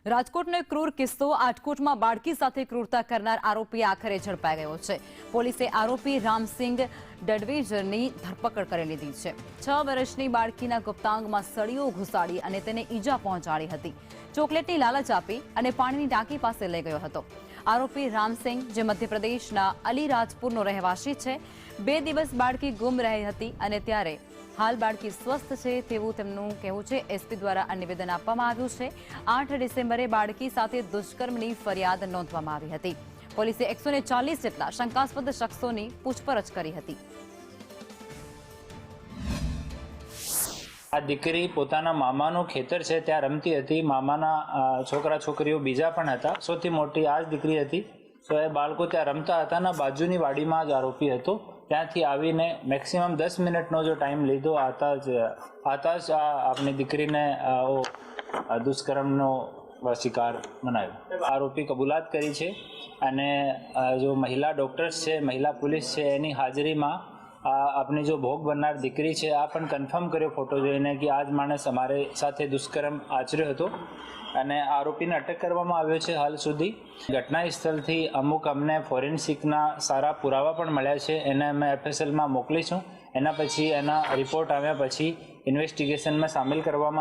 રાજકોટનો એક ક્રૂર કિસ્સો આટકોટમાં બાળકી સાથે ક્રૂરતા કરનાર આરોપી આખરે ઝડપાઈ ગયો છે। પોલીસે આરોપી રામસિંગ ડડવેજરની ધરપકડ કરી લીધી છે। 6 વર્ષની બાળકીના ગુપ્તાંગમાં સળીઓ ઘુસાડી અને તેને ઈજા પહોંચાડી હતી। ચોકલેટની લાલચ આપી અને પાણીની ટાંકી પાસે લઈ ગયો હતો। આરોપી રામસિંગ, જે મધ્યપ્રદેશના અલીરાજપુરનો રહેવાસી છે, 2 દિવસ બાળકી ગુમ રહી હતી અને ત્યારે હાલ બાળકી સ્વસ્થ છે તેવું તેમનું કહેવું છે। એસપી દ્વારા આ નિવેદન આપવામાં આવ્યું છે। 8 ડિસેમ્બરે બાળકી સાથે દુષ્કર્મની ફરિયાદ નોંધવામાં આવી હતી। પોલીસે 140 જેટલા શંકાસ્પદ શખ્સોની પૂછપરછ કરી હતી। આ દીકરી પોતાના મામાનું ખેતર છે ત્યાં રમતી હતી। મામાના છોકરા છોકરીઓ બીજા પણ હતા। સૌથી મોટી આ જ દીકરી હતી। તો એ બાળકો ત્યાં રમતા હતા અને બાજુની વાડીમાં જ આરોપી હતો। ત્યાંથી આવીને મેક્સિમમ 10 મિનિટનો જો ટાઈમ લીધો, આતા જ આપણી દીકરીને દુષ્કર્મનો શિકાર બનાવ્યો। આરોપી કબૂલાત કરી છે અને જો મહિલા ડૉક્ટર્સ છે, મહિલા પોલીસ છે, એની હાજરીમાં આપણી જો ભોગ બનનાર દીકરી છે આ પણ કન્ફર્મ કર્યો ફોટો જોઈને કે આ જ માણસ અમારી સાથે દુષ્કર્મ આચર્યો હતો અને આરોપીને અટક કરવામાં આવ્યો છે। હાલ સુધી ઘટના સ્થળથી અમુક અમને ફોરેન્સિકના સારા પુરાવા પણ મળ્યા છે, એને અમે FSLમાં મોકલીશું। એના પછી એના રિપોર્ટ આવ્યા પછી ઇન્વેસ્ટિગેશનમાં સામેલ કરવામાં